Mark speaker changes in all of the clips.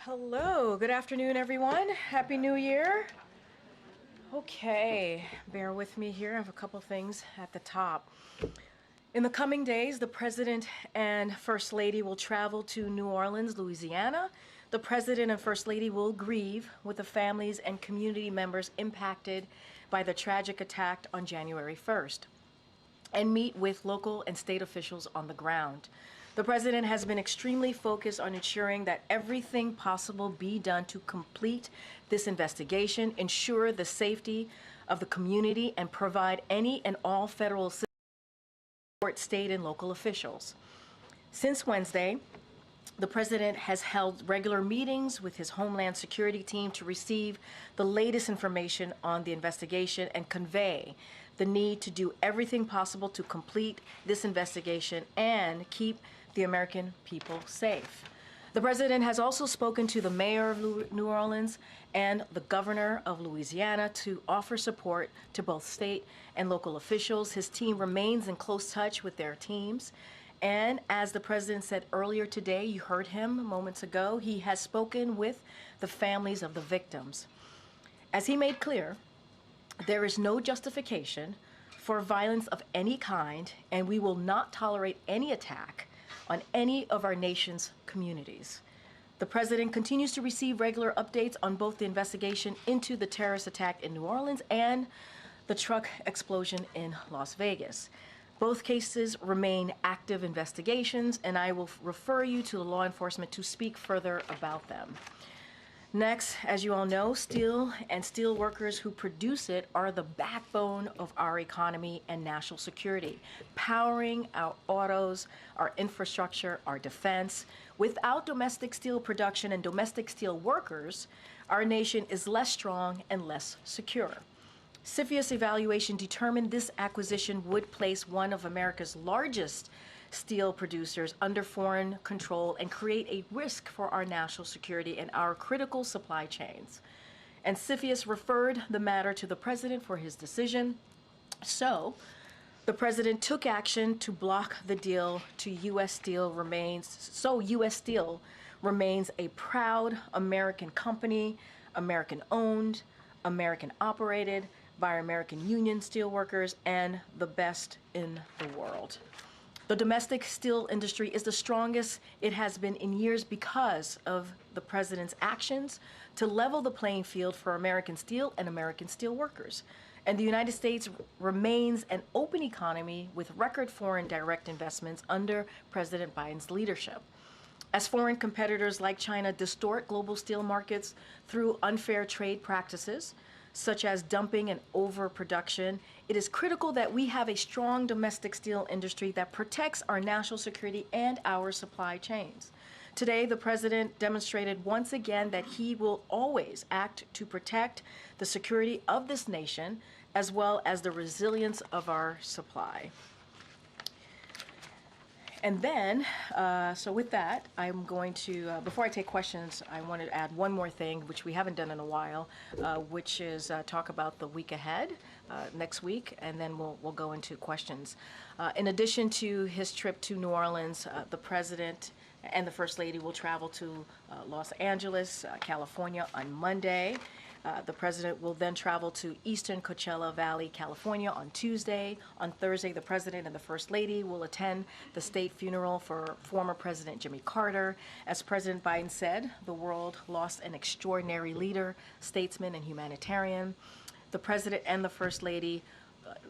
Speaker 1: Hello, good afternoon, everyone. Happy New Year. Okay, bear with me here. I have a couple things at the top. In the coming days, the President and First Lady will travel to New Orleans, Louisiana. The President and First Lady will grieve with the families and community members impacted by the tragic attack on January 1st and meet with local and state officials on the ground. The President has been extremely focused on ensuring that everything possible be done to complete this investigation, ensure the safety of the community, and provide any and all federal assistance to state and local officials. Since Wednesday, the President has held regular meetings with his Homeland Security team to receive the latest information on the investigation and convey the need to do everything possible to complete this investigation and keep the American people safe. The President has also spoken to the mayor of New Orleans and the governor of Louisiana to offer support to both state and local officials. His team remains in close touch with their teams. And as the President said earlier today, you heard him moments ago, he has spoken with the families of the victims. As he made clear, there is no justification for violence of any kind, and we will not tolerate any attack on any of our nation's communities. The President continues to receive regular updates on both the investigation into the terrorist attack in New Orleans and the truck explosion in Las Vegas. Both cases remain active investigations, and I will refer you to the law enforcement to speak further about them. Next, as you all know, steel and steel workers who produce it are the backbone of our economy and national security, powering our autos, our infrastructure, our defense. Without domestic steel production and domestic steel workers, our nation is less strong and less secure. CFIUS evaluation determined this acquisition would place one of America's largest steel producers under foreign control and create a risk for our national security and our critical supply chains. And CFIUS referred the matter to the President for his decision. So the President took action to block the deal to U.S. Steel U.S. Steel remains a proud American company, American owned, American operated by American union steelworkers and the best in the world. The domestic steel industry is the strongest it has been in years because of the President's actions to level the playing field for American steel and American steel workers. And the United States remains an open economy with record foreign direct investments under President Biden's leadership. As foreign competitors like China distort global steel markets through unfair trade practices, such as dumping and overproduction, it is critical that we have a strong domestic steel industry that protects our national security and our supply chains. Today, the President demonstrated once again that he will always act to protect the security of this nation as well as the resilience of our supply. And then, so with that, I'm going to, before I take questions, I wanted to add one more thing, which we haven't done in a while, which is talk about the week ahead, next week, and then we'll go into questions. In addition to his trip to New Orleans, the President and the First Lady will travel to Los Angeles, California on Monday. The President will then travel to Eastern Coachella Valley, California on Tuesday. On Thursday, the President and the First Lady will attend the state funeral for former President Jimmy Carter. As President Biden said, the world lost an extraordinary leader, statesman, and humanitarian. The President and the First Lady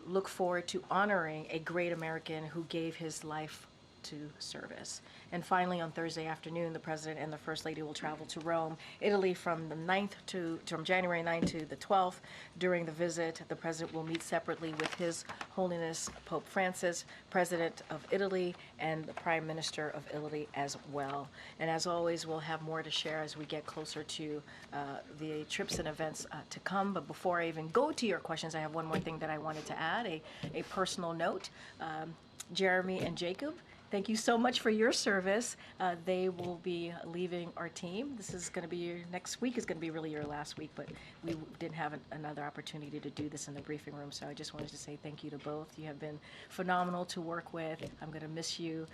Speaker 1: look forward to honoring a great American who gave his life to service. And finally, on Thursday afternoon, the President and the First Lady will travel to Rome, Italy from January 9th to the 12th. During the visit, the President will meet separately with His Holiness Pope Francis, President of Italy, and the Prime Minister of Italy as well. And as always, we'll have more to share as we get closer to the trips and events to come. But before I even go to your questions, I have one more thing that I wanted to add, a personal note. Jeremy and Jacob, Thank you so much for your service. They will be leaving our team. This is going to be next week is going to be really your last week, but we didn't have another opportunity to do this in the briefing room. So I just wanted to say thank you to both. You have been phenomenal to work with. I'm going to miss you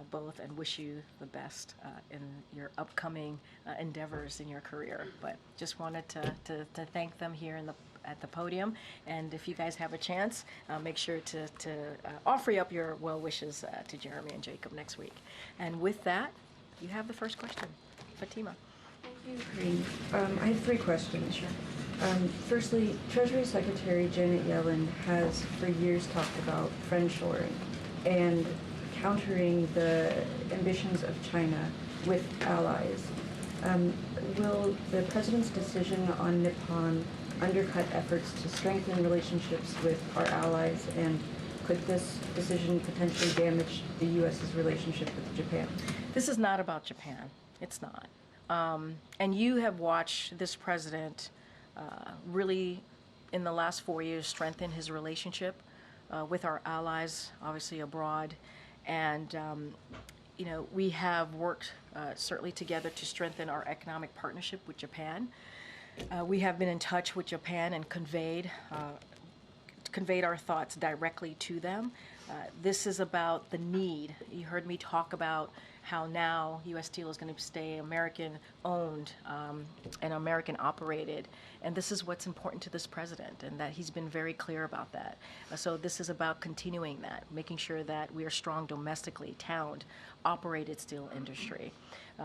Speaker 1: both and wish you the best in your upcoming endeavors in your career. But just wanted to thank them here at the podium, and if you guys have a chance, make sure to offer up your well wishes to Jeremy and Jacob next week. And with that, you have the first question. Fatima.
Speaker 2: Thank you, Karine. I have 3 questions.
Speaker 1: Sure.
Speaker 2: Firstly, Treasury Secretary Janet Yellen has for years talked about friendshoring and countering the ambitions of China with allies. Will the president's decision on Nippon undercut efforts to strengthen relationships with our allies, and could this decision potentially damage the U.S.'s relationship with Japan?
Speaker 1: This is not about Japan. It's not. And you have watched this president really, in the last 4 years, strengthen his relationship with our allies, obviously abroad. And, we have worked certainly together to strengthen our economic partnership with Japan. We have been in touch with Japan and conveyed our thoughts directly to them. This is about the need. You heard me talk about how now U.S. Steel is going to stay American-owned and American-operated. And this is what's important to this president, and that he's been very clear about that. So this is about continuing that, making sure that we are strong domestically, towned, operated steel industry.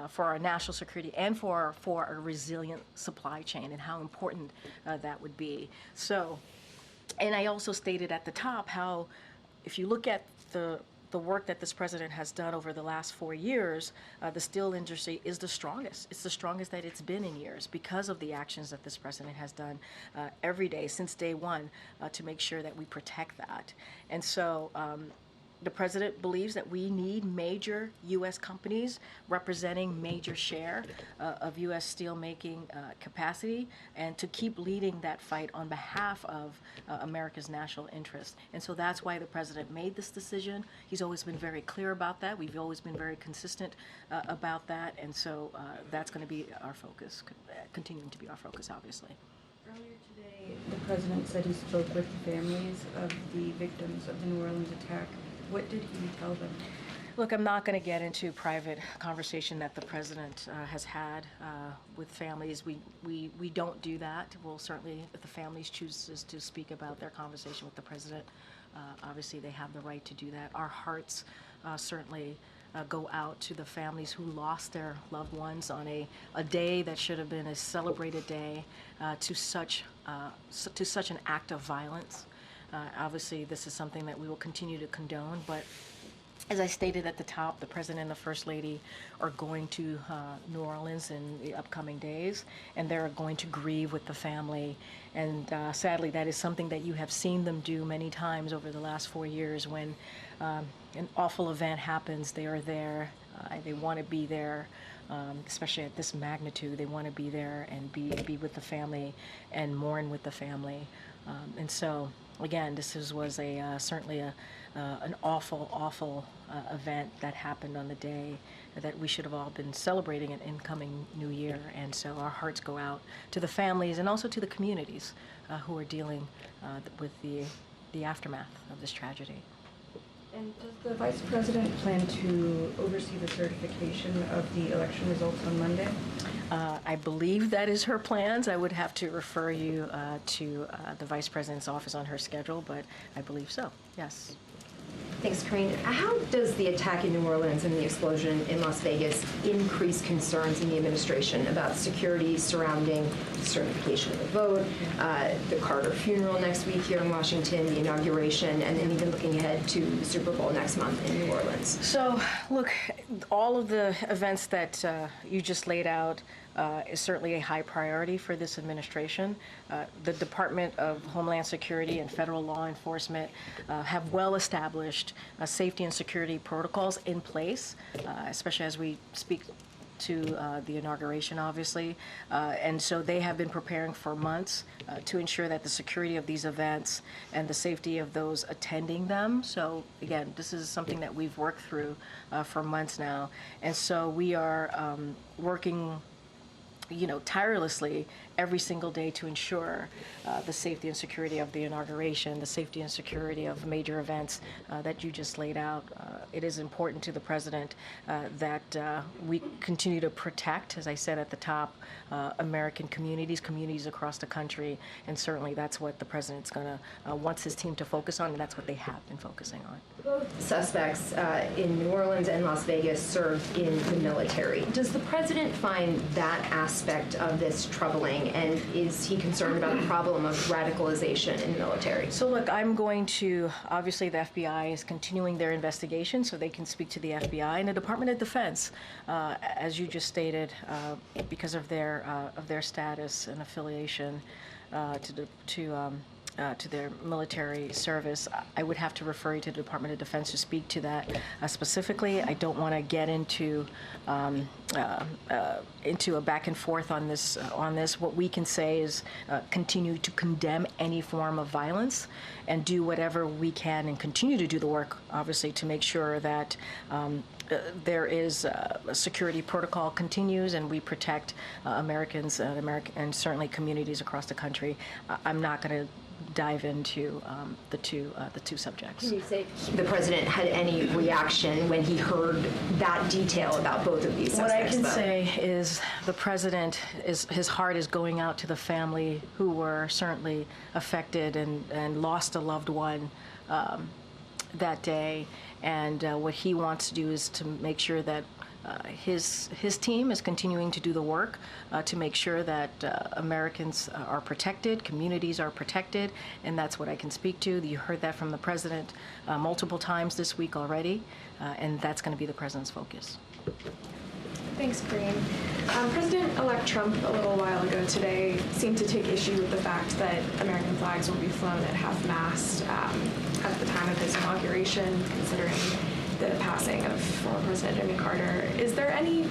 Speaker 1: For our national security and for a resilient supply chain, and how important that would be. So, and I also stated at the top how, if you look at the work that this president has done over the last 4 years, the steel industry is the strongest. It's the strongest that it's been in years because of the actions that this president has done every day since day one to make sure that we protect that. And so the president believes that we need major U.S. companies representing major share of U.S. steelmaking capacity, and to keep leading that fight on behalf of America's national interest. And so that's why the president made this decision. He's always been very clear about that. We've always been very consistent about that. And so that's going to be our focus, continuing to be our focus, obviously.
Speaker 2: Earlier today, the president said he spoke with the families of the victims of the New Orleans attack. What did he tell them?
Speaker 1: Look, I'm not going to get into private conversation that the president has had with families. We don't do that. We'll certainly, if the families chooses to speak about their conversation with the president, obviously they have the right to do that. Our hearts certainly go out to the families who lost their loved ones on a day that should have been a celebrated day to such an act of violence. Obviously, this is something that we will continue to condone, but as I stated at the top, the President and the First Lady are going to New Orleans in the upcoming days, and they're going to grieve with the family. And sadly, that is something that you have seen them do many times over the last 4 years. When an awful event happens, they are there. They want to be there. Especially at this magnitude, they want to be there and be with the family and mourn with the family. And so, again, this was certainly an awful event that happened on the day that we should have all been celebrating an incoming new year. And so our hearts go out to the families and also to the communities who are dealing with the aftermath of this tragedy.
Speaker 2: And does the Vice President plan to oversee the certification of the election results on Monday?
Speaker 1: I believe that is her plans. I would have to refer you to the Vice President's office on her schedule, but I believe so, yes.
Speaker 3: Thanks, Karine. How does the attack in New Orleans and the explosion in Las Vegas increase concerns in the administration about security surrounding certification of the vote, the Carter funeral next week here in Washington, the inauguration, and then even looking ahead to the Super Bowl next month in New Orleans?
Speaker 1: So, look, all of the events that you just laid out is certainly a high priority for this administration. The Department of Homeland Security and federal law enforcement have well-established safety and security protocols in place, especially as we speak to the inauguration, obviously. And so they have been preparing for months to ensure that the security of these events and the safety of those attending them. So again, this is something that we've worked through for months now. And so we are working tirelessly every single day to ensure the safety and security of the inauguration, the safety and security of major events that you just laid out. It is important to the president that we continue to protect, as I said at the top, American communities across the country, and certainly that's what the president's going to wants his team to focus on, and that's what they have been focusing on.
Speaker 3: Both suspects in New Orleans and Las Vegas served in the military. Does the president find that aspect of this troubling, and is he concerned about the problem of radicalization in the military?
Speaker 1: So look, I'm going to, obviously the FBI is continuing their investigation, so they can speak to the FBI and the Department of Defense, as you just stated, because of their status and affiliation to their military service. I would have to refer you to the Department of Defense to speak to that specifically. I don't want to get into a back and forth on this. What we can say is continue to condemn any form of violence and do whatever we can and continue to do the work, obviously, to make sure that there is a security protocol continues and we protect Americans and certainly communities across the country. I'm not going to dive into the two subjects.
Speaker 3: Can you say the president had any reaction when he heard that detail about both of these suspects?
Speaker 1: What I can say is the president his heart is going out to the family who were certainly affected and lost a loved one that day, and what he wants to do is to make sure that his team is continuing to do the work to make sure that Americans are protected, communities are protected, and that's what I can speak to. You heard that from the president multiple times this week already, and that's going to be the president's focus.
Speaker 4: Thanks, Karine. President-elect Trump, a little while ago today, seemed to take issue with the fact that American flags will be flown at half-mast at the time of his inauguration, considering the passing of former President Jimmy Carter. Is there any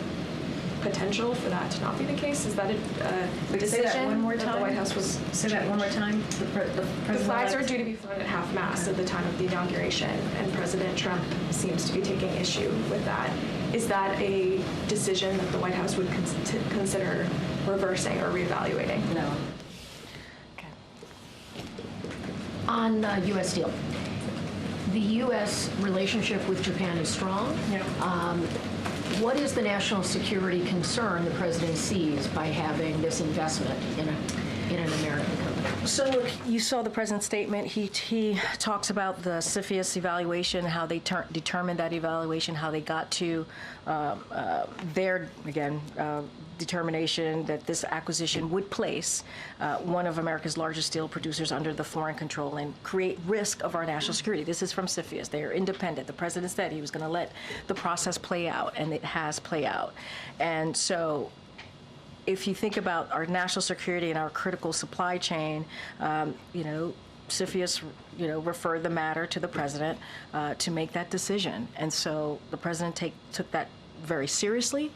Speaker 4: potential for that to not be the case? Is that a decision
Speaker 1: that one more
Speaker 4: that
Speaker 1: time?
Speaker 4: the White House was
Speaker 1: Say that one more time.
Speaker 4: The flags are due to be flown at half-mast at the time of the inauguration, and President Trump seems to be taking issue with that. Is that a decision that the White House would consider reversing or reevaluating?
Speaker 1: No.
Speaker 5: On U.S. Steel, the U.S. relationship with Japan is strong.
Speaker 1: Yeah.
Speaker 5: What is the national security concern the president sees by having this investment in an American company?
Speaker 1: So look, you saw the president's statement. He talks about the CFIUS evaluation, how they determined that evaluation, how they got to their, again, determination that this acquisition would place one of America's largest steel producers under the foreign control and create risk of our national security. This is from CFIUS. They are independent. The president said he was going to let the process play out, and it has played out. And so if you think about our national security and our critical supply chain, CFIUS, referred the matter to the president to make that decision. And so the president took that very seriously.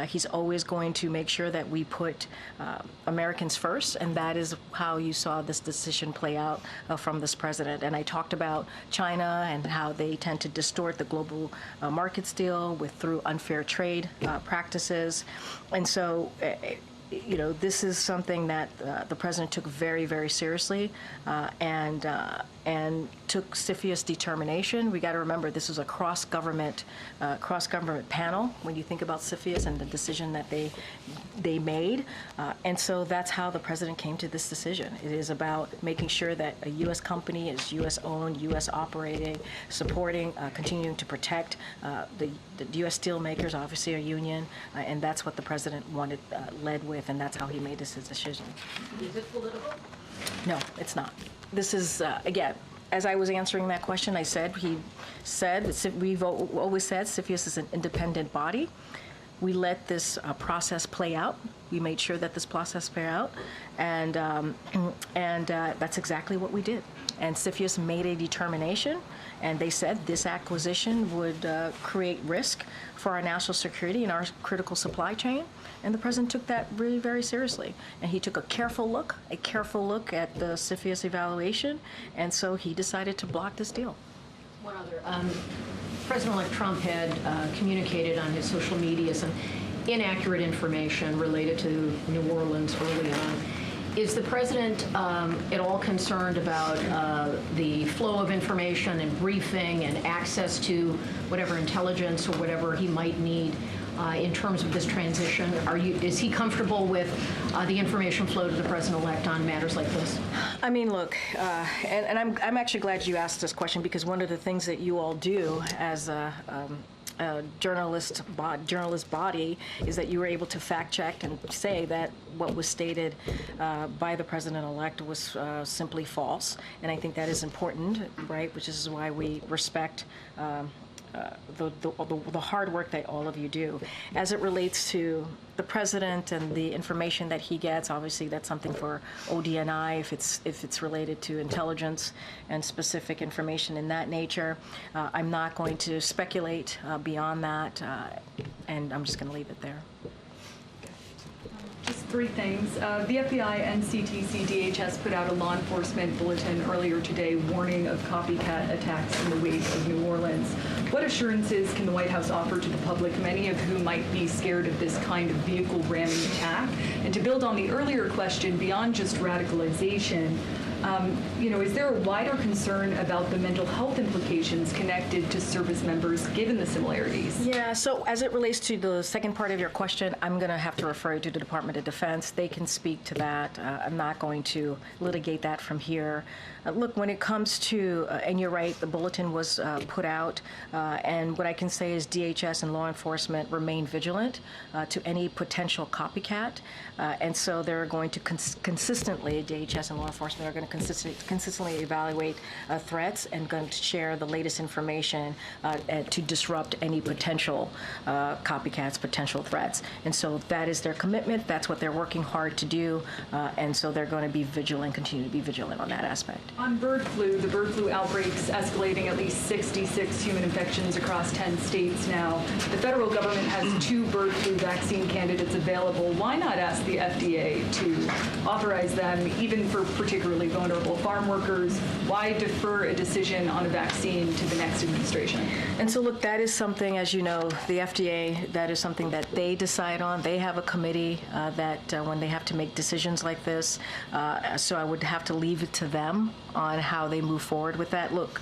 Speaker 1: He's always going to make sure that we put Americans first, and that is how you saw this decision play out from this president. And I talked about China and how they tend to distort the global market steel through unfair trade practices. And so this is something that the president took very, very seriously and took CFIUS determination. We got to remember this is a cross-government panel when you think about CFIUS and the decision that they made. And so that's how the president came to this decision. It is about making sure that a U.S. company is U.S. owned, U.S. operating, supporting, continuing to protect the U.S. steel makers, obviously a union, and that's what the president led with, and that's how he made this decision.
Speaker 5: Is it political?
Speaker 1: No, it's not. This is, again, as I was answering that question, we've always said CFIUS is an independent body. We let this process play out. We made sure that this process play out, and that's exactly what we did. and CFIUS made a determination, and they said this acquisition would create risk for our national security and our critical supply chain. And the president took that really very seriously. And he took a careful look at the CFIUS evaluation, and so he decided to block this deal.
Speaker 5: One other. President-elect Trump had communicated on his social media some inaccurate information related to New Orleans early on. Is the president at all concerned about the flow of information and briefing and access to whatever intelligence or whatever he might need in terms of this transition? Is he comfortable with the information flow to the president-elect on matters like this?
Speaker 1: I mean, look, and I'm actually glad you asked this question, because one of the things that you all do as a journalist body is that you were able to fact check and say that what was stated by the president-elect was simply false, and I think that is important, right? Which is why we respect the hard work that all of you do. As it relates to the president and the information that he gets, obviously that's something for ODNI if it's related to intelligence and specific information in that nature. I'm not going to speculate beyond that, and I'm just going to leave it there.
Speaker 6: Just three things. The FBI, NCTC, DHS put out a law enforcement bulletin earlier today warning of copycat attacks in the wake of New Orleans. What assurances can the White House offer to the public, many of whom might be scared of this kind of vehicle ramming attack? And to build on the earlier question, beyond just radicalization, is there a wider concern about the mental health implications connected to service members, given the similarities?
Speaker 1: Yeah, so as it relates to the second part of your question, I'm going to have to refer you to the Department of Defense. They can speak to that. I'm not going to litigate that from here. Look, when it comes to, and you're right, the bulletin was put out, and what I can say is DHS and law enforcement remain vigilant to any potential copycat, and so they're going to consistently, DHS and law enforcement are going to consistently evaluate threats and going to share the latest information to disrupt any potential copycats, potential threats. And so that is their commitment. That's what they're working hard to do, and so they're going to be vigilant, continue to be vigilant on that aspect.
Speaker 6: On bird flu, the bird flu outbreaks escalating, at least 66 human infections across 10 states now. The federal government has 2 bird flu vaccine candidates available. Why not ask the FDA to authorize them, even for particularly vulnerable farm workers? Why defer a decision on a vaccine to the next administration?
Speaker 1: And so, look, that is something, as you know, the FDA, that is something that they decide on. They have a committee that when they have to make decisions like this, so I would have to leave it to them on how they move forward with that. Look,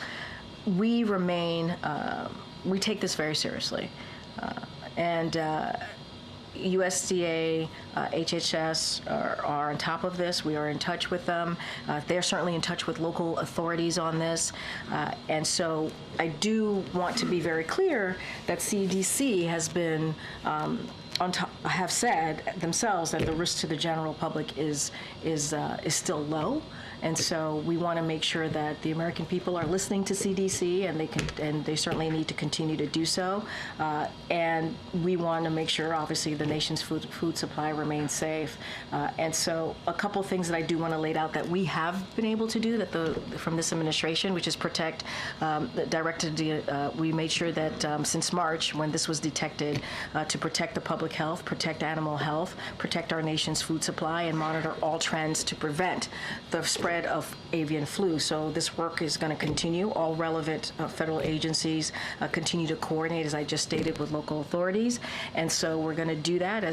Speaker 1: we take this very seriously. And USDA, HHS are on top of this. We are in touch with them. They're certainly in touch with local authorities on this. And so I do want to be very clear that CDC has been have said themselves that the risk to the general public is still low. And so we want to make sure that the American people are listening to CDC, and they certainly need to continue to do so. And we want to make sure, obviously, the nation's food supply remains safe. And so a couple things that I do want to lay out that we have been able to do from this administration, which is protect, we made sure that since March, when this was detected, to protect the public health, protect animal health, protect our nation's food supply, and monitor all trends to prevent the spread of avian flu. So this work is going to continue. All relevant federal agencies continue to coordinate, as I just stated, with local authorities. And so we're going to do that,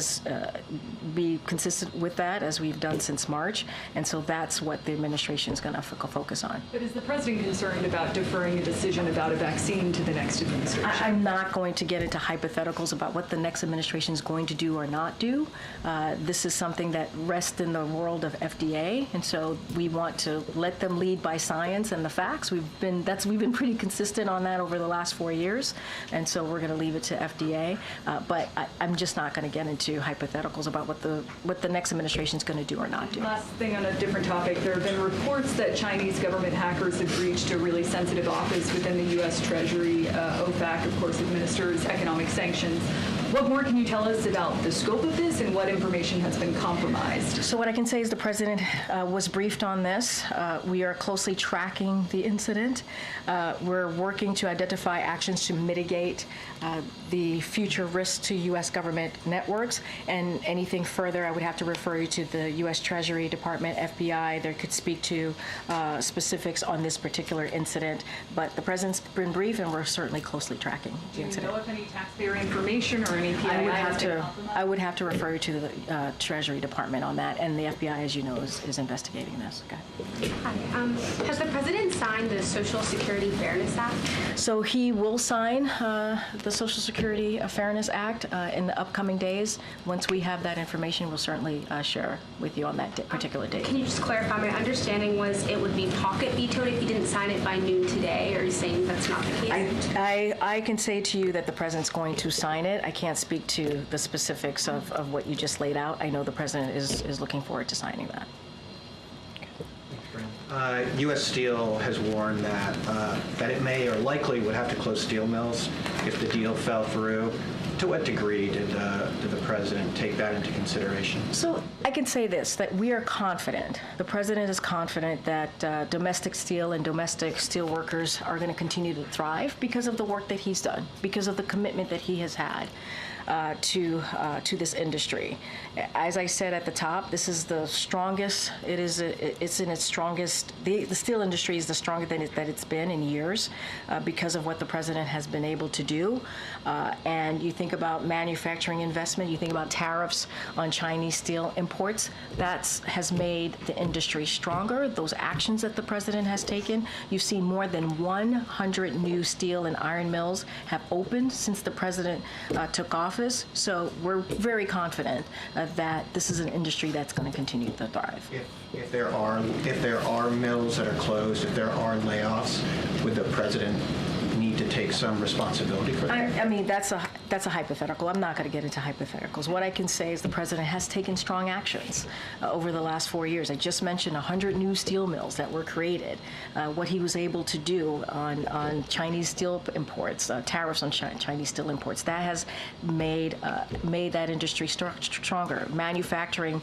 Speaker 1: be consistent with that as we've done since March. And so that's what the administration is going to focus on.
Speaker 6: But is the president concerned about deferring a decision about a vaccine to the next administration?
Speaker 1: I'm not going to get into hypotheticals about what the next administration is going to do or not do. This is something that rests in the world of FDA, and so we want to let them lead by science and the facts. We've been pretty consistent on that over the last 4 years, and so we're going to leave it to FDA. But I'm just not going to get into hypotheticals about what the next administration is going to do or not do.
Speaker 6: Last thing on a different topic, there have been reports that Chinese government hackers have breached a really sensitive office within the U.S. Treasury OFAC, of course, administers economic sanctions. What more can you tell us about the scope of this and what information has been compromised?
Speaker 1: So what I can say is the president was briefed on this. We are closely tracking the incident. We're working to identify actions to mitigate the future risks to U.S. government networks, and anything further, I would have to refer you to the U.S. Treasury Department, FBI. They could speak to specifics on this particular incident. But the president's been briefed, and we're certainly closely tracking the incident.
Speaker 6: Do you know if any taxpayer information or any PII
Speaker 1: I would have to refer you to the Treasury Department on that, and the FBI, as you know, is investigating this. Okay.
Speaker 7: Hi. Has the president signed the Social Security Fairness Act?
Speaker 1: So he will sign the Social Security Fairness Act in the upcoming days. Once we have that information, we'll certainly share with you on that particular date.
Speaker 7: Can you just clarify? My understanding was it would be pocket vetoed if he didn't sign it by noon today. Are you saying that's not the case?
Speaker 1: I can say to you that the president's going to sign it. I can't speak to the specifics of what you just laid out. I know the president is looking forward to signing that.
Speaker 8: U.S. Steel has warned that it may or likely would have to close steel mills if the deal fell through. To what degree did the president take that into consideration?
Speaker 1: So I can say this, that we are confident, the president is confident that domestic steel and domestic steel workers are going to continue to thrive because of the work that he's done, because of the commitment that he has had to this industry. As I said at the top, this is the strongest, it's in its strongest, the steel industry is the strongest that it's been in years because of what the president has been able to do. And you think about manufacturing investment, you think about tariffs on Chinese steel imports, that has made the industry stronger. Those actions that the president has taken, you've seen more than 100 new steel and iron mills have opened since the president took office. So we're very confident that this is an industry that's going to continue to thrive.
Speaker 8: If there are mills that are closed, if there are layoffs, would the president need to take some responsibility for that?
Speaker 1: I mean, that's a hypothetical. I'm not going to get into hypotheticals. What I can say is the president has taken strong actions over the last 4 years. I just mentioned 100 new steel mills that were created. What he was able to do on Chinese steel imports, tariffs on Chinese steel imports, that has made that industry stronger. Manufacturing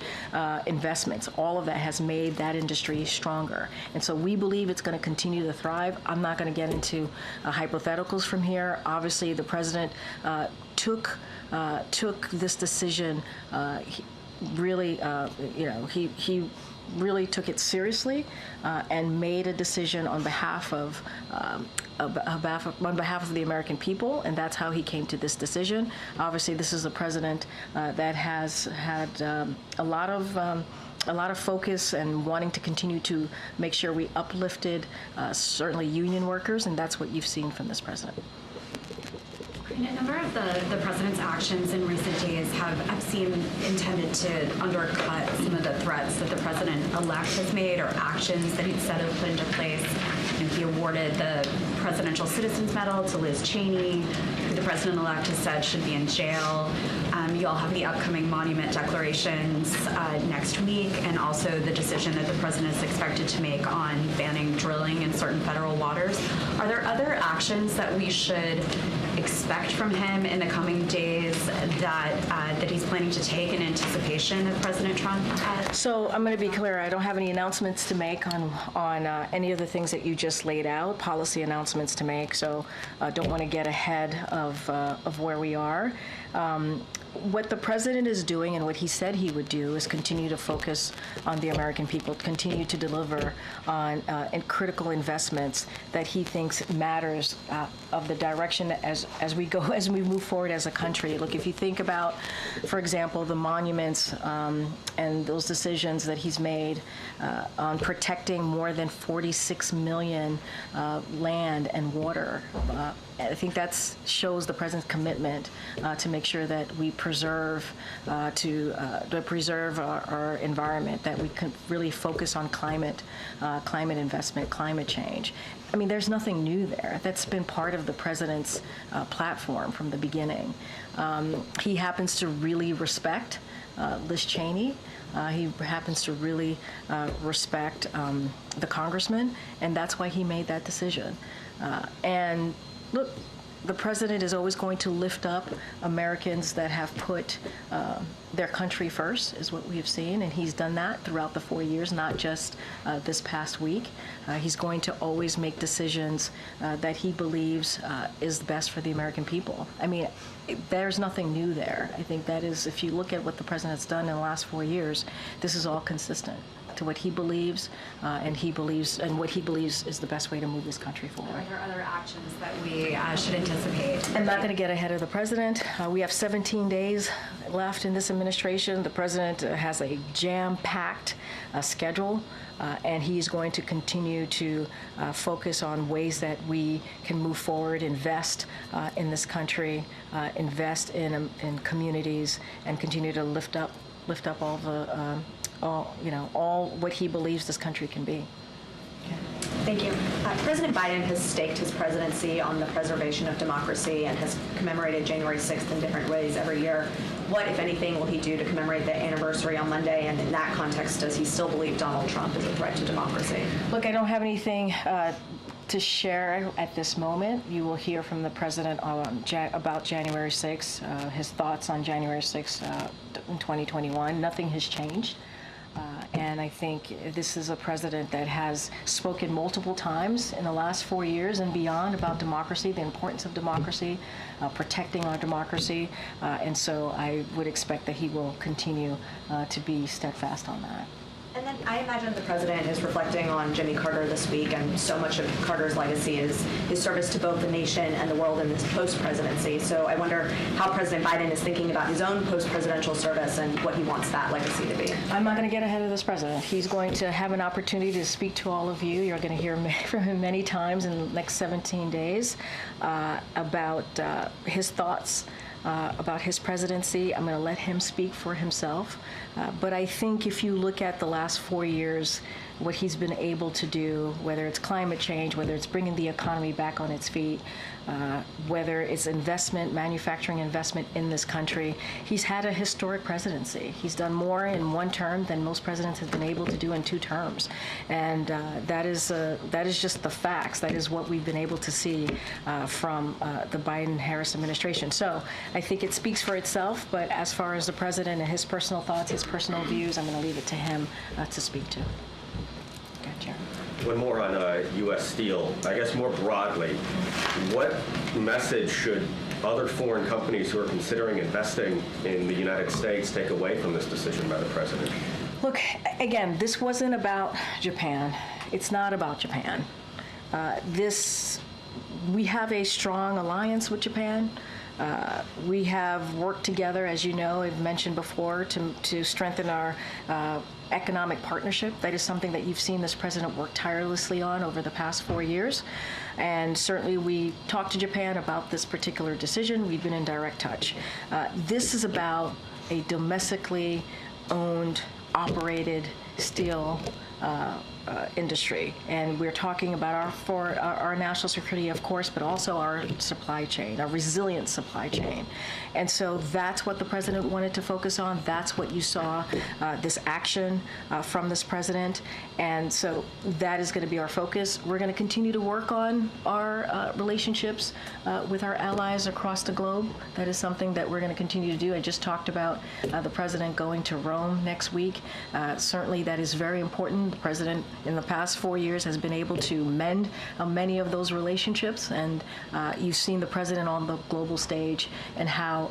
Speaker 1: investments, all of that has made that industry stronger. And so we believe it's going to continue to thrive. I'm not going to get into hypotheticals from here. Obviously, the president took this decision. He really took it seriously and made a decision on behalf of the American people, and that's how he came to this decision. Obviously, this is a president that has had a lot of focus and wanting to continue to make sure we uplifted certainly union workers, and that's what you've seen from this president.
Speaker 9: A number of the president's actions in recent days have seemed intended to undercut some of the threats that the president-elect has made or actions that he's said have put into place. He awarded the Presidential Citizens Medal to Liz Cheney, who the president-elect has said should be in jail. You all have the upcoming monument declarations next week, and also the decision that the president is expected to make on banning drilling in certain federal waters. Are there other actions that we should expect from him in the coming days that he's planning to take in anticipation of President Trump?
Speaker 1: So I'm going to be clear. I don't have any announcements to make on any of the things that you just laid out, policy announcements to make. So I don't want to get ahead of where we are. What the president is doing and what he said he would do is continue to focus on the American people, continue to deliver on critical investments that he thinks matters of the direction as we move forward as a country. Look, if you think about, for example, the monuments and those decisions that he's made on protecting more than 46 million land and water, I think that shows the president's commitment to make sure that we preserve our environment, that we can really focus on climate investment, climate change. I mean, there's nothing new there. That's been part of the president's platform from the beginning. He happens to really respect Liz Cheney. He happens to really respect the congressman, and that's why he made that decision. And look, the president is always going to lift up Americans that have put their country first, is what we have seen, and he's done that throughout the 4 years, not just this past week. He's going to always make decisions that he believes is best for the American people. I mean, there's nothing new there. I think that is, if you look at what the president's done in the last 4 years, this is all consistent to what he believes, and what he believes is the best way to move this country forward.
Speaker 9: Are there other actions that we should anticipate?
Speaker 1: I'm not going to get ahead of the president. We have 17 days left in this administration. The president has a jam-packed schedule, and he's going to continue to focus on ways that we can move forward, invest in this country, invest in communities, and continue to lift up all the all what he believes this country can be.
Speaker 10: Thank you. President Biden has staked his presidency on the preservation of democracy and has commemorated January 6th in different ways every year. What, if anything, will he do to commemorate the anniversary on Monday? And in that context, does he still believe Donald Trump is a threat to democracy?
Speaker 1: Look, I don't have anything to share at this moment. You will hear from the president about January 6th, his thoughts on January 6th in 2021. Nothing has changed. And I think this is a president that has spoken multiple times in the last 4 years and beyond about democracy, the importance of democracy, protecting our democracy. And so I would expect that he will continue to be steadfast on that.
Speaker 10: And then I imagine the president is reflecting on Jimmy Carter this week, and so much of Carter's legacy is his service to both the nation and the world in this post-presidency. So I wonder how President Biden is thinking about his own post-presidential service and what he wants that legacy to be.
Speaker 1: I'm not going to get ahead of this president. He's going to have an opportunity to speak to all of you. You're going to hear from him many times in the next 17 days about his thoughts about his presidency. I'm going to let him speak for himself. But I think if you look at the last 4 years, what he's been able to do, whether it's climate change, whether it's bringing the economy back on its feet, whether it's investment, manufacturing investment in this country, he's had a historic presidency. He's done more in one term than most presidents have been able to do in 2 terms. And that is just the facts. That is what we've been able to see from the Biden-Harris administration. So I think it speaks for itself, but as far as the president and his personal thoughts, his personal views, I'm going to leave it to him to speak to.
Speaker 11: One more on U.S. Steel. I guess more broadly, what message should other foreign companies who are considering investing in the United States take away from this decision by the president?
Speaker 1: Look, again, this wasn't about Japan. It's not about Japan. We have a strong alliance with Japan. We have worked together, as you know, I've mentioned before, to strengthen our economic partnership. That is something that you've seen this president work tirelessly on over the past 4 years. And certainly we talked to Japan about this particular decision. We've been in direct touch. This is about a domestically owned, operated steel industry, and we're talking about our national security, of course, but also our supply chain, our resilient supply chain. And so that's what the president wanted to focus on. That's what you saw, this action from this president. And so that is going to be our focus. We're going to continue to work on our relationships with our allies across the globe. That is something that we're going to continue to do. I just talked about the president going to Rome next week. Certainly that is very important. The president in the past 4 years has been able to mend many of those relationships, and you've seen the president on the global stage and how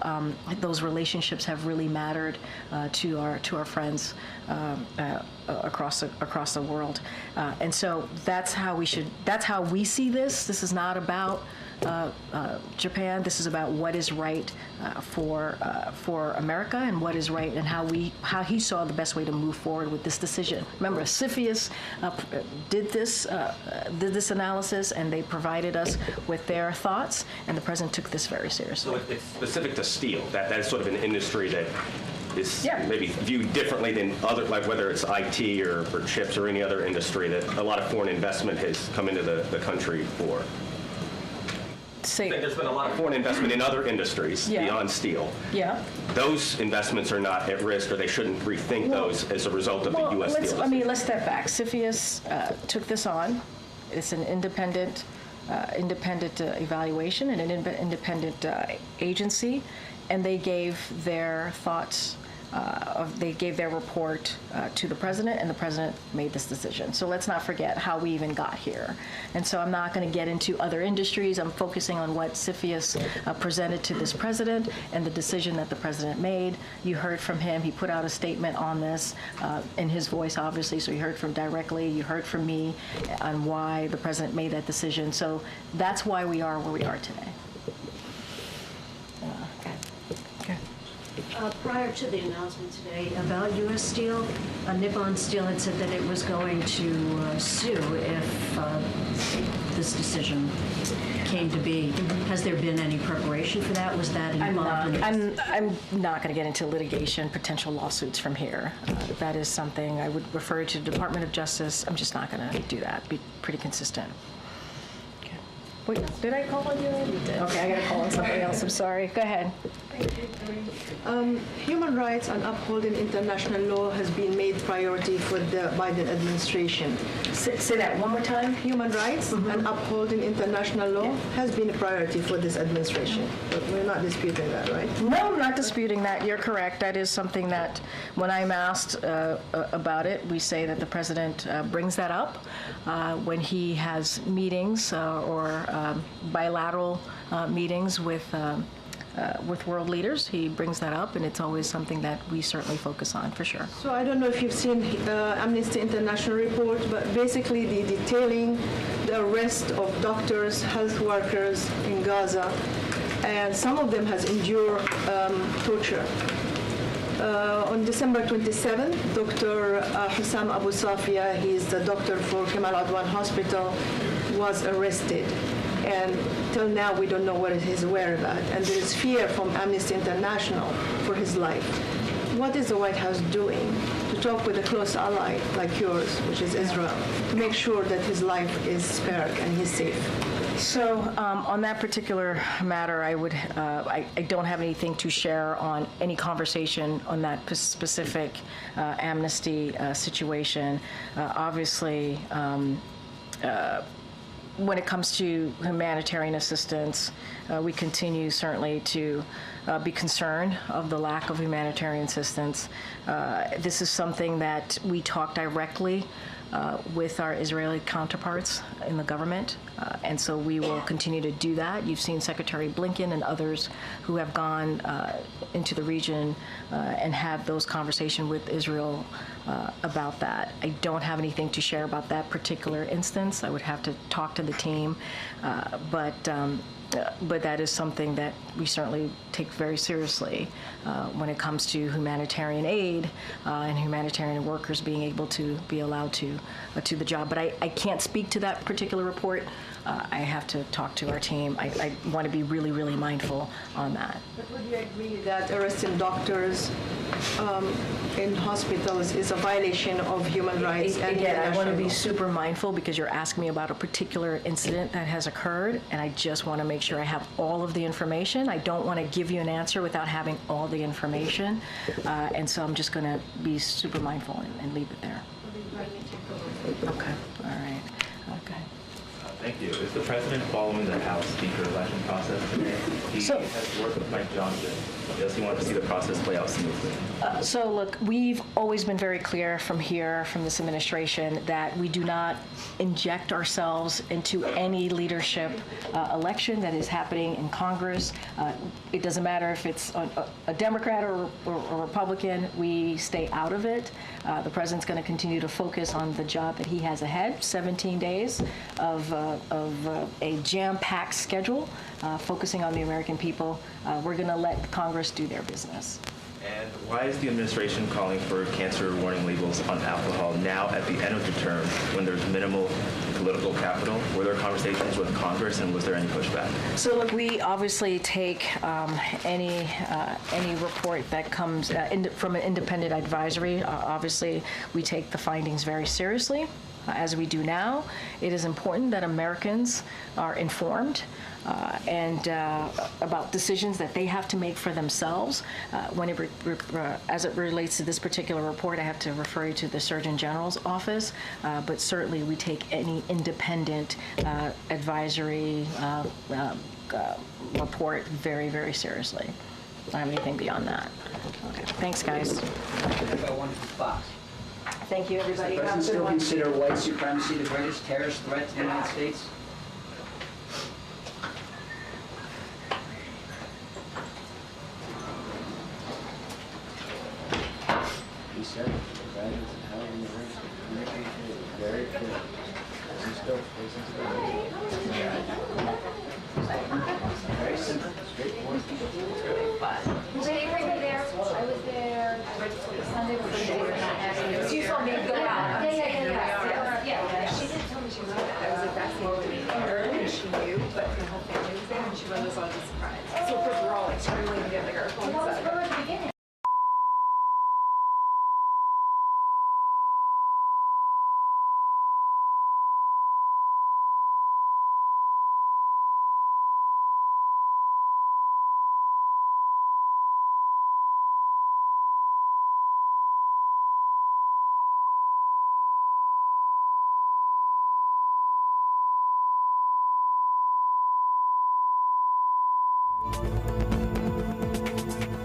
Speaker 1: those relationships have really mattered to our friends across the world. And so that's how we see this. This is not about Japan. This is about what is right for America and what is right, and how he saw the best way to move forward with this decision. Remember, CFIUS did this analysis, and they provided us with their thoughts, and the president took this very seriously.
Speaker 11: So it's specific to steel. That is sort of an industry that is maybe viewed differently than other, like whether it's IT or chips or any other industry that a lot of foreign investment has come into the country for. There's been a lot of foreign investment in other industries beyond steel. Yeah. Those investments are not at risk, or they shouldn't rethink those as a result of the U.S. steel.
Speaker 1: Let's step back. CFIUS took this on. It's an independent evaluation and an independent agency, and they gave their thoughts. They gave their report to the president, and the president made this decision. So let's not forget how we even got here. And so I'm not going to get into other industries. I'm focusing on what CFIUS presented to this president and the decision that the president made. You heard from him. He put out a statement on this in his voice, obviously, so you heard from directly. You heard from me on why the president made that decision. So that's why we are where we are today.
Speaker 12: Prior to the announcement today about U.S. Steel, Nippon Steel had said that it was going to sue if this decision came to be. Has there been any preparation for that? Was that involved?
Speaker 1: I'm not going to get into litigation, potential lawsuits from here. That is something I would refer to the Department of Justice. I'm just not going to do that. Be pretty consistent. Okay. Wait, did I call on you? You did. Okay, I got to call on somebody else. I'm sorry. Go ahead.
Speaker 13: Human rights and upholding international law has been made priority for the Biden administration.
Speaker 1: Say that one more time.
Speaker 13: Human rights and upholding international law has been a priority for this administration. But we're not disputing that, right?
Speaker 1: No, I'm not disputing that. You're correct. That is something that when I'm asked about it, we say that the president brings that up when he has meetings or bilateral meetings with world leaders. He brings that up, and it's always something that we certainly focus on, for sure.
Speaker 13: So I don't know if you've seen Amnesty International report, but basically the detailing the arrest of doctors, health workers in Gaza, and some of them has endured torture. On December 27th, Dr. Hussam Abu Safia, he's the doctor for Kamal Adwan Hospital, was arrested. And till now, we don't know what his whereabouts. And there is fear from Amnesty International for his life. What is the White House doing to talk with a close ally like yours, which is Israel, to make sure that his life is spared and he's safe?
Speaker 1: So on that particular matter, I don't have anything to share on any conversation on that specific amnesty situation. Obviously, when it comes to humanitarian assistance, we continue certainly to be concerned of the lack of humanitarian assistance. This is something that we talk directly with our Israeli counterparts in the government, and so we will continue to do that. You've seen Secretary Blinken and others who have gone into the region and have those conversations with Israel about that. I don't have anything to share about that particular instance. I would have to talk to the team, but that is something that we certainly take very seriously when it comes to humanitarian aid and humanitarian workers being able to be allowed to the job. But I can't speak to that particular report. I have to talk to our team. I want to be really, really mindful on that.
Speaker 13: But would you agree that arresting doctors in hospitals is a violation of human rights?
Speaker 1: Again, I want to be super mindful because you're asking me about a particular incident that has occurred, and I just want to make sure I have all of the information. I don't want to give you an answer without having all the information, and so I'm just going to be super mindful and leave it there. Okay, all right, okay.
Speaker 14: Thank you. Is the president following the House Speaker election process today? He has worked with Mike Johnson. Does he want to see the process play out smoothly?
Speaker 1: So look, we've always been very clear from here, from this administration, that we do not inject ourselves into any leadership election that is happening in Congress. It doesn't matter if it's a Democrat or a Republican, we stay out of it. The president's going to continue to focus on the job that he has ahead, 17 days of a jam-packed schedule, focusing on the American people. We're going to let Congress do their business.
Speaker 14: And why is the administration calling for cancer warning labels on alcohol now at the end of the term when there's minimal political capital? Were there conversations with Congress, and was there any pushback?
Speaker 1: So look, we obviously take any report that comes from an independent advisory. Obviously, we take the findings very seriously. as we do now. It is important that Americans are informed and about decisions that they have to make for themselves. As it relates to this particular report, I have to refer you to the Surgeon General's office, but certainly we take any independent advisory report very, very seriously. I don't have anything beyond that. Okay. Thanks, guys.
Speaker 15: I got one for Fox.
Speaker 1: Thank you, everybody.
Speaker 15: Does the president still consider white supremacy the greatest terrorist threat to the United States? He said it. The president's a hell of an immigration. Communication is very clear. He still listens to the very simple, straightforward.
Speaker 3: Jay, were you there? I was there Sunday before the you saw me go out. Yeah. She didn't tell me she was there. I was at that same meeting. And she knew, but her whole family was there, and she was all just surprised. So, of course, we're all extremely together.